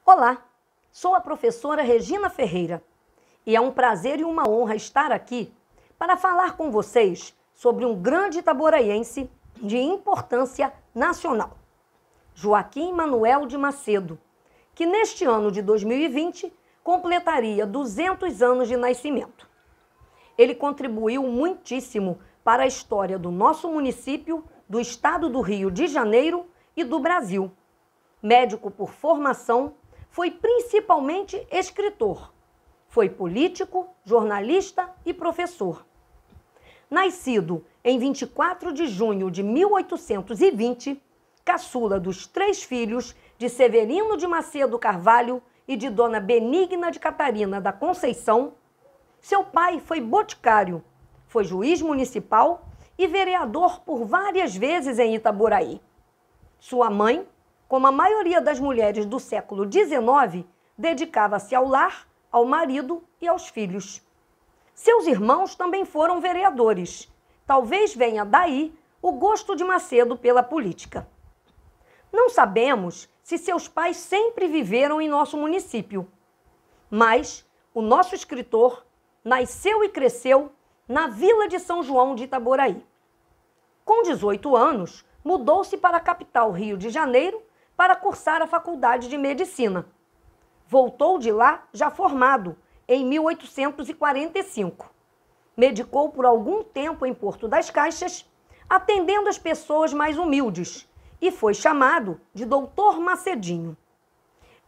Olá, sou a professora Regina Ferreira e é um prazer e uma honra estar aqui para falar com vocês sobre um grande itaboraiense de importância nacional, Joaquim Manoel de Macedo, que neste ano de 2020 completaria 200 anos de nascimento. Ele contribuiu muitíssimo para a história do nosso município, do estado do Rio de Janeiro e do Brasil. Médico por formação, foi principalmente escritor. Foi político, jornalista e professor. Nascido em 24 de junho de 1820, caçula dos 3 filhos de Severino de Macedo Carvalho e de Dona Benigna de Catarina da Conceição, seu pai foi boticário, foi juiz municipal e vereador por várias vezes em Itaboraí. Sua mãe, como a maioria das mulheres do século XIX, dedicava-se ao lar, ao marido e aos filhos. Seus irmãos também foram vereadores. Talvez venha daí o gosto de Macedo pela política. Não sabemos se seus pais sempre viveram em nosso município, mas o nosso escritor nasceu e cresceu na Vila de São João de Itaboraí. Com 18 anos, mudou-se para a capital Rio de Janeiro para cursar a Faculdade de Medicina. Voltou de lá já formado, em 1845. Medicou por algum tempo em Porto das Caixas, atendendo as pessoas mais humildes, e foi chamado de Doutor Macedinho.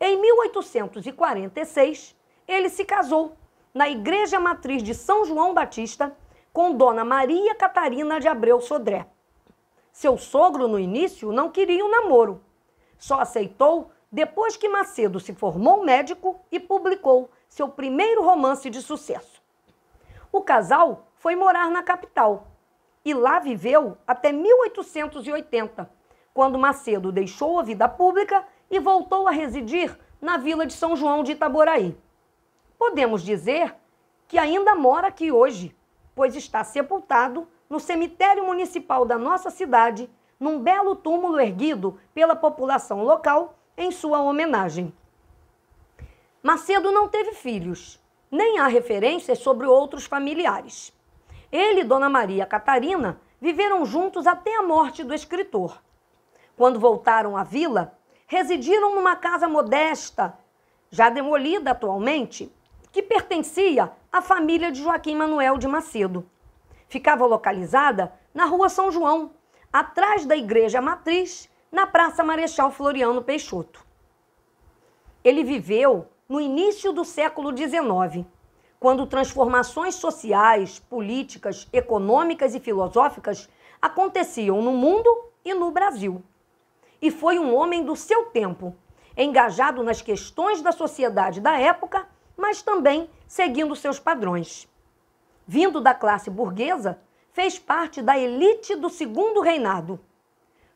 Em 1846, ele se casou na Igreja Matriz de São João Batista com Dona Maria Catarina de Abreu Sodré. Seu sogro, no início, não queria um namoro. Só aceitou depois que Macedo se formou médico e publicou seu primeiro romance de sucesso. O casal foi morar na capital e lá viveu até 1880, quando Macedo deixou a vida pública e voltou a residir na Vila de São João de Itaboraí. Podemos dizer que ainda mora aqui hoje, pois está sepultado no cemitério municipal da nossa cidade, num belo túmulo erguido pela população local em sua homenagem. Macedo não teve filhos, nem há referências sobre outros familiares. Ele e Dona Maria Catarina viveram juntos até a morte do escritor. Quando voltaram à vila, residiram numa casa modesta, já demolida atualmente, que pertencia à família de Joaquim Manoel de Macedo. Ficava localizada na Rua São João, atrás da Igreja Matriz, na Praça Marechal Floriano Peixoto. Ele viveu no início do século XIX, quando transformações sociais, políticas, econômicas e filosóficas aconteciam no mundo e no Brasil. E foi um homem do seu tempo, engajado nas questões da sociedade da época, mas também seguindo seus padrões. Vindo da classe burguesa, fez parte da elite do Segundo Reinado.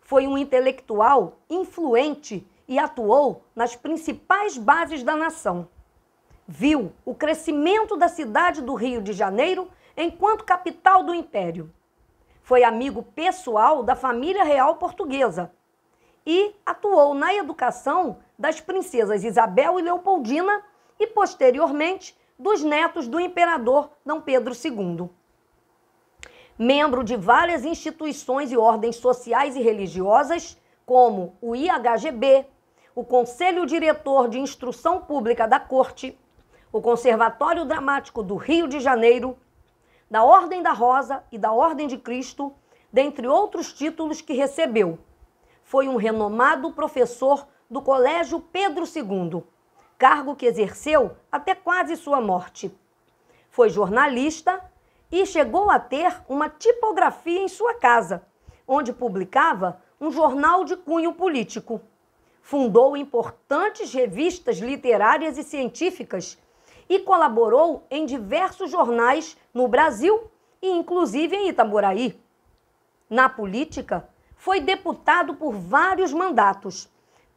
Foi um intelectual influente e atuou nas principais bases da nação. Viu o crescimento da cidade do Rio de Janeiro enquanto capital do Império. Foi amigo pessoal da família real portuguesa e atuou na educação das princesas Isabel e Leopoldina e, posteriormente, dos netos do imperador Dom Pedro II. Membro de várias instituições e ordens sociais e religiosas, como o IHGB, o Conselho Diretor de Instrução Pública da Corte, o Conservatório Dramático do Rio de Janeiro, da Ordem da Rosa e da Ordem de Cristo, dentre outros títulos que recebeu. Foi um renomado professor do Colégio Pedro II, cargo que exerceu até quase sua morte. Foi jornalista e chegou a ter uma tipografia em sua casa, onde publicava um jornal de cunho político. Fundou importantes revistas literárias e científicas e colaborou em diversos jornais no Brasil e inclusive em Itaboraí. Na política, foi deputado por vários mandatos,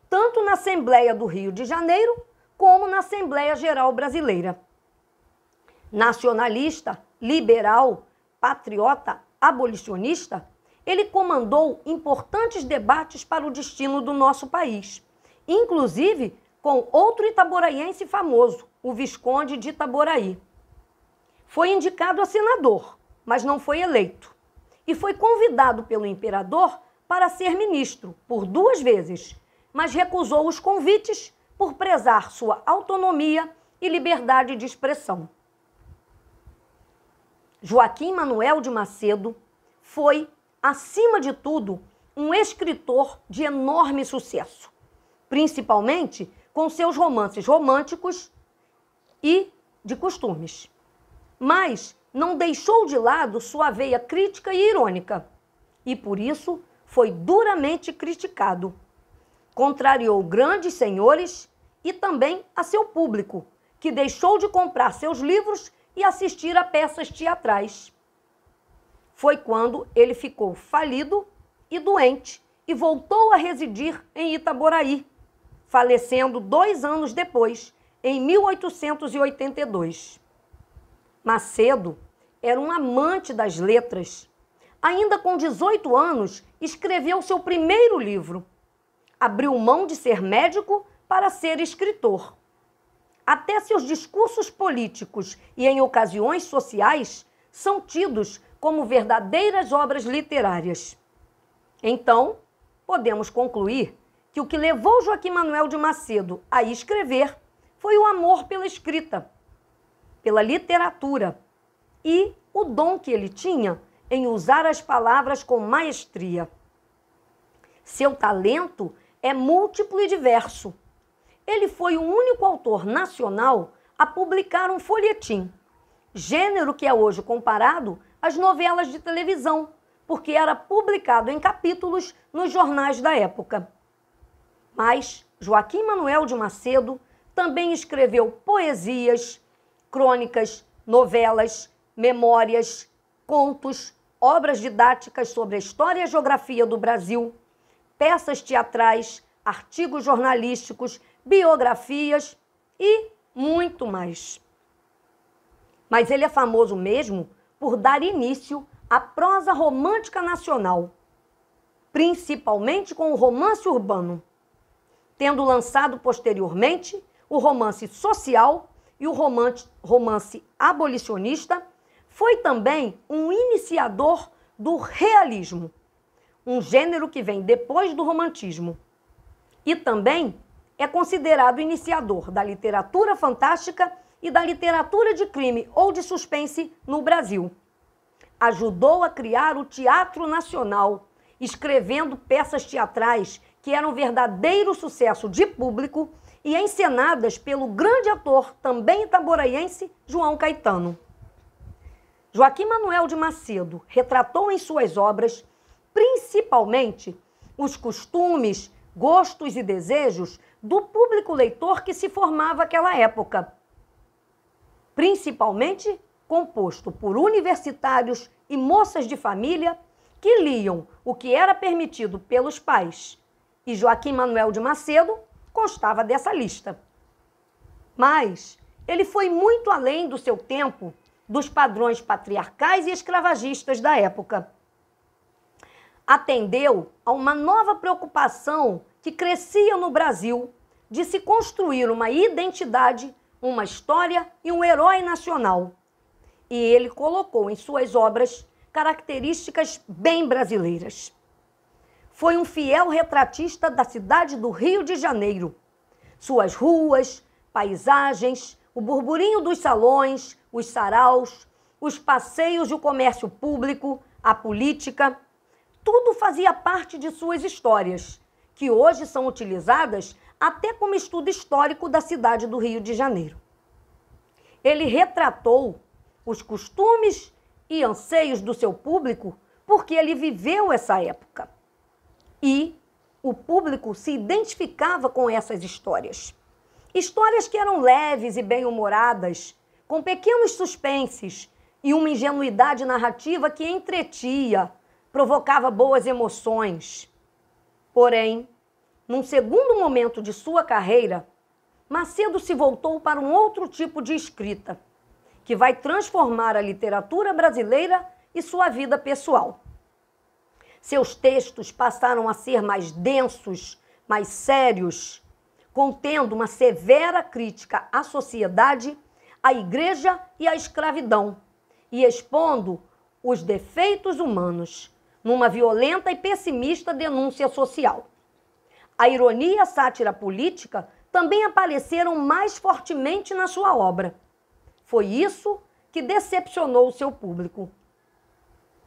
tanto na Assembleia do Rio de Janeiro como na Assembleia Geral Brasileira. Nacionalista, liberal, patriota, abolicionista, ele comandou importantes debates para o destino do nosso país, inclusive com outro itaboraiense famoso, o Visconde de Itaboraí. Foi indicado a senador, mas não foi eleito. E foi convidado pelo imperador para ser ministro por 2 vezes, mas recusou os convites por prezar sua autonomia e liberdade de expressão. Joaquim Manuel de Macedo foi, acima de tudo, um escritor de enorme sucesso, principalmente com seus romances românticos e de costumes. Mas não deixou de lado sua veia crítica e irônica, e por isso foi duramente criticado. Contrariou grandes senhores e também a seu público, que deixou de comprar seus livros e assistir a peças teatrais. Foi quando ele ficou falido e doente e voltou a residir em Itaboraí, falecendo 2 anos depois, em 1882. Macedo era um amante das letras. Ainda com 18 anos, escreveu seu primeiro livro. Abriu mão de ser médico para ser escritor. Até seus discursos políticos e em ocasiões sociais são tidos como verdadeiras obras literárias. Então, podemos concluir que o que levou Joaquim Manuel de Macedo a escrever foi o amor pela escrita, pela literatura e o dom que ele tinha em usar as palavras com maestria. Seu talento é múltiplo e diverso. Ele foi o único autor nacional a publicar um folhetim, gênero que é hoje comparado às novelas de televisão, porque era publicado em capítulos nos jornais da época. Mas Joaquim Manuel de Macedo também escreveu poesias, crônicas, novelas, memórias, contos, obras didáticas sobre a história e a geografia do Brasil, peças teatrais, artigos jornalísticos, biografias e muito mais. Mas ele é famoso mesmo por dar início à prosa romântica nacional, principalmente com o romance urbano, tendo lançado posteriormente o romance social e o romance abolicionista. Foi também um iniciador do realismo, um gênero que vem depois do romantismo. E também é considerado iniciador da literatura fantástica e da literatura de crime ou de suspense no Brasil. Ajudou a criar o Teatro Nacional, escrevendo peças teatrais que eram verdadeiro sucesso de público e encenadas pelo grande ator, também itaboraiense, João Caetano. Joaquim Manuel de Macedo retratou em suas obras, principalmente, os costumes, gostos e desejos do público leitor que se formava naquela época, principalmente composto por universitários e moças de família que liam o que era permitido pelos pais. E Joaquim Manuel de Macedo constava dessa lista. Mas ele foi muito além do seu tempo, dos padrões patriarcais e escravagistas da época. Atendeu a uma nova preocupação que crescia no Brasil de se construir uma identidade, uma história e um herói nacional. E ele colocou em suas obras características bem brasileiras. Foi um fiel retratista da cidade do Rio de Janeiro. Suas ruas, paisagens, o burburinho dos salões, os saraus, os passeios e o comércio público, a política, tudo fazia parte de suas histórias, que hoje são utilizadas até como estudo histórico da cidade do Rio de Janeiro. Ele retratou os costumes e anseios do seu público porque ele viveu essa época. E o público se identificava com essas histórias. Histórias que eram leves e bem-humoradas, com pequenos suspenses e uma ingenuidade narrativa que entretia, provocava boas emoções. Porém, num segundo momento de sua carreira, Macedo se voltou para um outro tipo de escrita, que vai transformar a literatura brasileira e sua vida pessoal. Seus textos passaram a ser mais densos, mais sérios, contendo uma severa crítica à sociedade, à igreja e à escravidão, e expondo os defeitos humanos numa violenta e pessimista denúncia social. A ironia e a sátira política também apareceram mais fortemente na sua obra. Foi isso que decepcionou o seu público.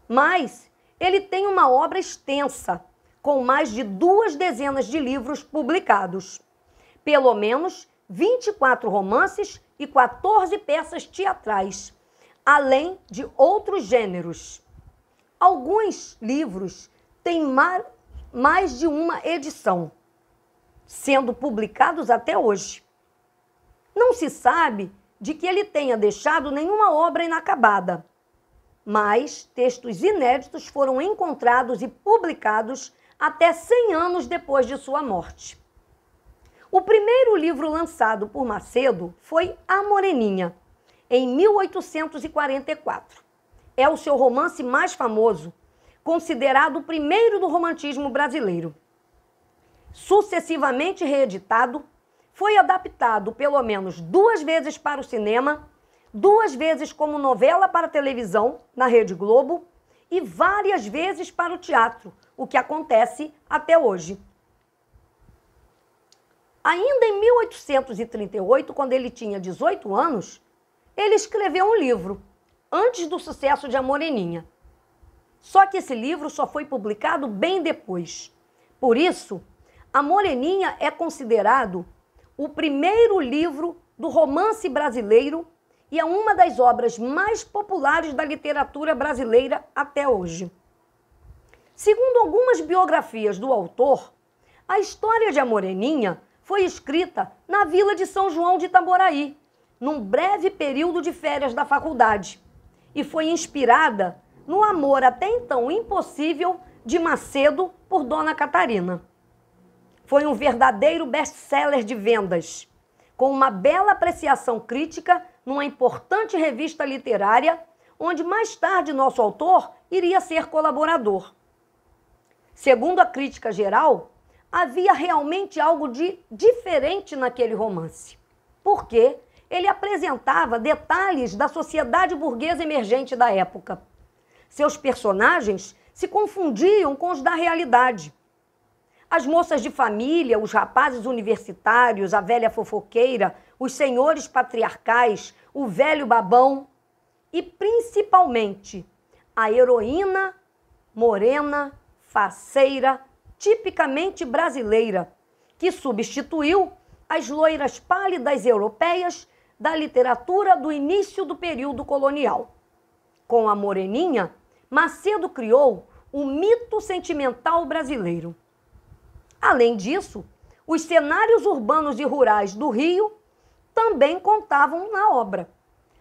Mas ele tem uma obra extensa, com mais de 2 dezenas de livros publicados, pelo menos 24 romances e 14 peças teatrais, além de outros gêneros. Alguns livros têm mais de uma edição, sendo publicados até hoje. Não se sabe de que ele tenha deixado nenhuma obra inacabada, mas textos inéditos foram encontrados e publicados até 100 anos depois de sua morte. O primeiro livro lançado por Macedo foi A Moreninha, em 1844. É o seu romance mais famoso, considerado o primeiro do romantismo brasileiro. Sucessivamente reeditado, foi adaptado pelo menos 2 vezes para o cinema, 2 vezes como novela para a televisão, na Rede Globo, e várias vezes para o teatro, o que acontece até hoje. Ainda em 1838, quando ele tinha 18 anos, ele escreveu um livro, antes do sucesso de A Moreninha. Só que esse livro só foi publicado bem depois. Por isso, A Moreninha é considerado o primeiro livro do romance brasileiro e é uma das obras mais populares da literatura brasileira até hoje. Segundo algumas biografias do autor, a história de A Moreninha foi escrita na vila de São João de Itaboraí, num breve período de férias da faculdade, e foi inspirada no amor até então impossível de Macedo por Dona Catarina. Foi um verdadeiro best-seller de vendas, com uma bela apreciação crítica numa importante revista literária, onde mais tarde nosso autor iria ser colaborador. Segundo a crítica geral, havia realmente algo de diferente naquele romance, porque ele apresentava detalhes da sociedade burguesa emergente da época. Seus personagens se confundiam com os da realidade. As moças de família, os rapazes universitários, a velha fofoqueira, os senhores patriarcais, o velho babão e, principalmente, a heroína morena, faceira, tipicamente brasileira, que substituiu as loiras pálidas europeias da literatura do início do período colonial. Com A Moreninha, Macedo criou o mito sentimental brasileiro. Além disso, os cenários urbanos e rurais do Rio também contavam na obra.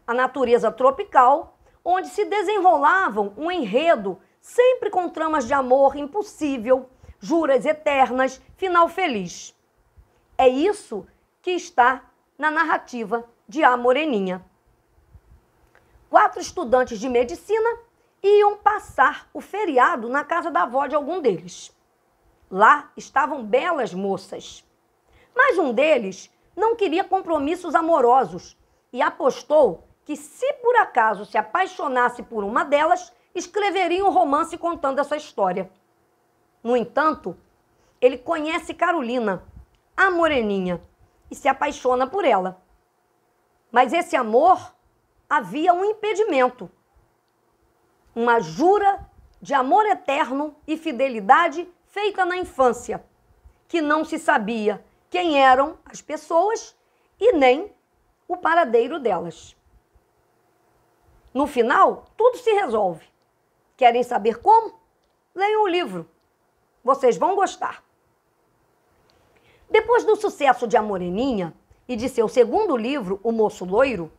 A natureza tropical, onde se desenrolavam um enredo sempre com tramas de amor impossível, juras eternas, final feliz. É isso que está na narrativa de A Moreninha. 4 estudantes de medicina iam passar o feriado na casa da avó de algum deles. Lá estavam belas moças. Mas um deles não queria compromissos amorosos e apostou que, se por acaso se apaixonasse por uma delas, escreveria um romance contando essa história. No entanto, ele conhece Carolina, a Moreninha, e se apaixona por ela. Mas esse amor havia um impedimento. Uma jura de amor eterno e fidelidade feita na infância, que não se sabia quem eram as pessoas e nem o paradeiro delas. No final, tudo se resolve. Querem saber como? Leiam o livro. Vocês vão gostar. Depois do sucesso de A Moreninha e de seu segundo livro, O Moço Loiro,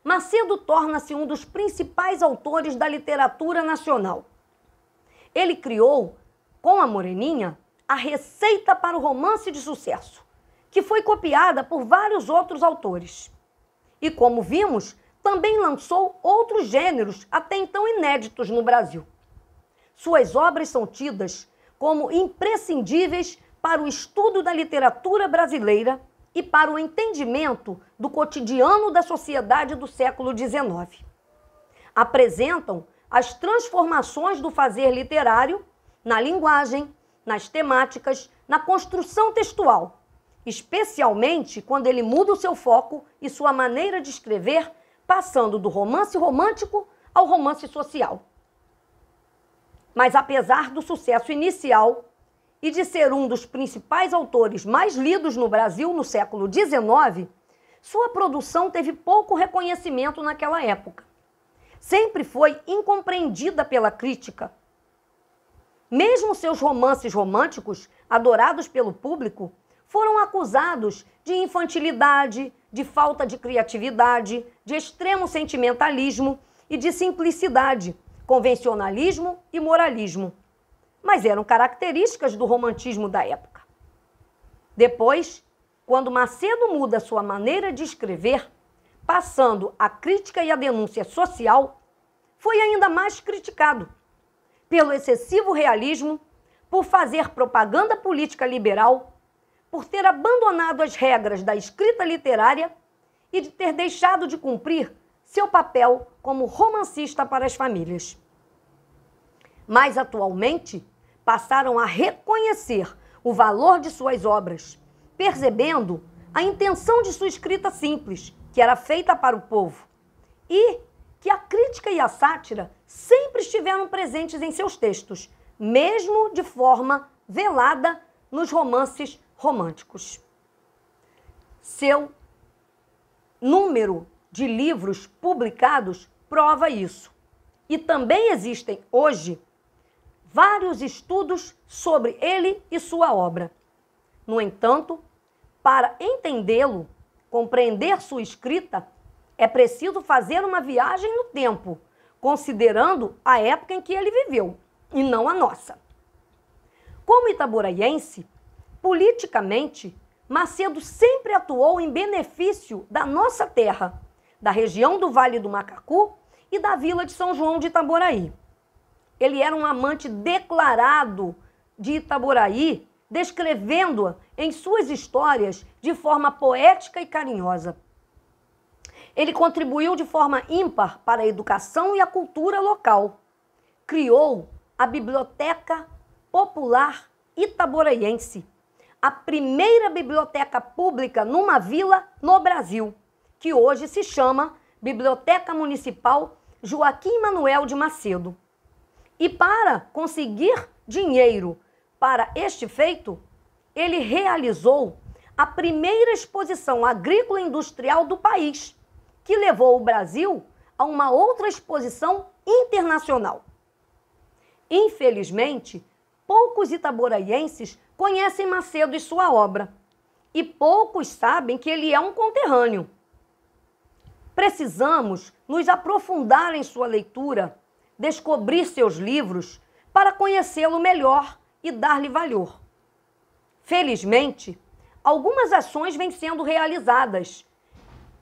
Macedo torna-se um dos principais autores da literatura nacional. Ele criou, com A Moreninha, a receita para o romance de sucesso, que foi copiada por vários outros autores. E, como vimos, também lançou outros gêneros até então inéditos no Brasil. Suas obras são tidas como imprescindíveis para o estudo da literatura brasileira e para o entendimento do cotidiano da sociedade do século XIX. Apresentam as transformações do fazer literário na linguagem, nas temáticas, na construção textual, especialmente quando ele muda o seu foco e sua maneira de escrever, passando do romance romântico ao romance social. Mas apesar do sucesso inicial e de ser um dos principais autores mais lidos no Brasil no século XIX, sua produção teve pouco reconhecimento naquela época. Sempre foi incompreendida pela crítica. Mesmo seus romances românticos, adorados pelo público, foram acusados de infantilidade, de falta de criatividade, de extremo sentimentalismo e de simplicidade, convencionalismo e moralismo. Mas eram características do romantismo da época. Depois, quando Macedo muda sua maneira de escrever, passando a crítica e a denúncia social, foi ainda mais criticado pelo excessivo realismo, por fazer propaganda política liberal, por ter abandonado as regras da escrita literária e de ter deixado de cumprir seu papel como romancista para as famílias. Mas, atualmente, passaram a reconhecer o valor de suas obras, percebendo a intenção de sua escrita simples, que era feita para o povo, e que a crítica e a sátira sempre estiveram presentes em seus textos, mesmo de forma velada nos romances românticos. Seu número de livros publicados prova isso. E também existem hoje vários estudos sobre ele e sua obra. No entanto, para entendê-lo, compreender sua escrita, é preciso fazer uma viagem no tempo, considerando a época em que ele viveu, e não a nossa. Como itaboraiense, politicamente, Macedo sempre atuou em benefício da nossa terra, da região do Vale do Macacu e da vila de São João de Itaboraí. Ele era um amante declarado de Itaboraí, descrevendo-a em suas histórias de forma poética e carinhosa. Ele contribuiu de forma ímpar para a educação e a cultura local. Criou a Biblioteca Popular Itaboraiense, a primeira biblioteca pública numa vila no Brasil, que hoje se chama Biblioteca Municipal Joaquim Manuel de Macedo. E para conseguir dinheiro para este feito, ele realizou a primeira exposição agrícola industrial do país, que levou o Brasil a uma outra exposição internacional. Infelizmente, poucos itaboraienses conhecem Macedo e sua obra, e poucos sabem que ele é um conterrâneo. Precisamos nos aprofundar em sua leitura, descobrir seus livros para conhecê-lo melhor e dar-lhe valor. Felizmente, algumas ações vêm sendo realizadas,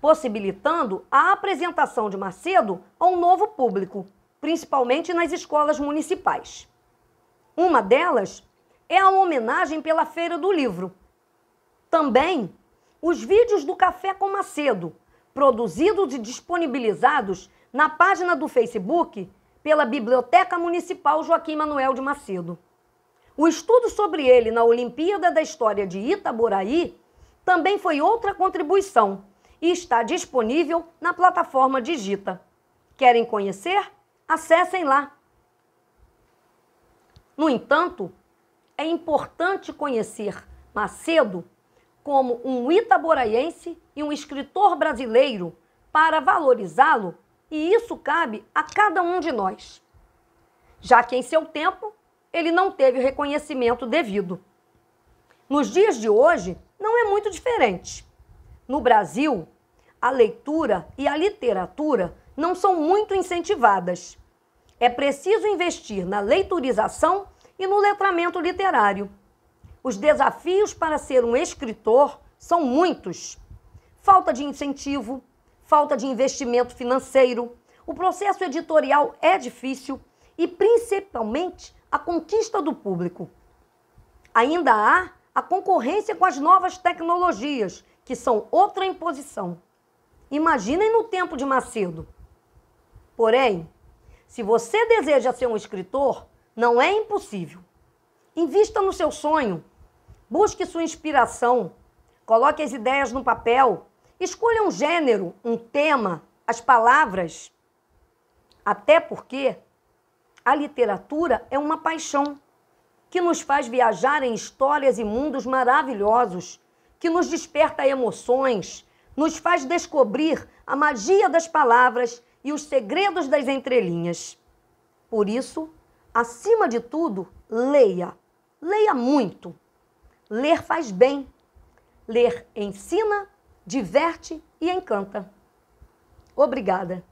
possibilitando a apresentação de Macedo a um novo público, principalmente nas escolas municipais. Uma delas é a homenagem pela Feira do Livro. Também os vídeos do Café com Macedo, produzidos e disponibilizados na página do Facebook pela Biblioteca Municipal Joaquim Manuel de Macedo. O estudo sobre ele na Olimpíada da História de Itaboraí também foi outra contribuição e está disponível na plataforma Digita. Querem conhecer? Acessem lá. No entanto, é importante conhecer Macedo como um itaboraiense e um escritor brasileiro para valorizá-lo, e isso cabe a cada um de nós, já que em seu tempo ele não teve o reconhecimento devido. Nos dias de hoje, não é muito diferente. No Brasil, a leitura e a literatura não são muito incentivadas. É preciso investir na leiturização e no letramento literário. Os desafios para ser um escritor são muitos. Falta de incentivo, falta de investimento financeiro, o processo editorial é difícil e, principalmente, a conquista do público. Ainda há a concorrência com as novas tecnologias, que são outra imposição. Imaginem no tempo de Macedo. Porém, se você deseja ser um escritor, não é impossível. Invista no seu sonho, busque sua inspiração, coloque as ideias no papel, escolha um gênero, um tema, as palavras. Até porque a literatura é uma paixão que nos faz viajar em histórias e mundos maravilhosos, que nos desperta emoções, nos faz descobrir a magia das palavras e os segredos das entrelinhas. Por isso, acima de tudo, leia. Leia muito. Ler faz bem. Ler ensina, diverte e encanta. Obrigada.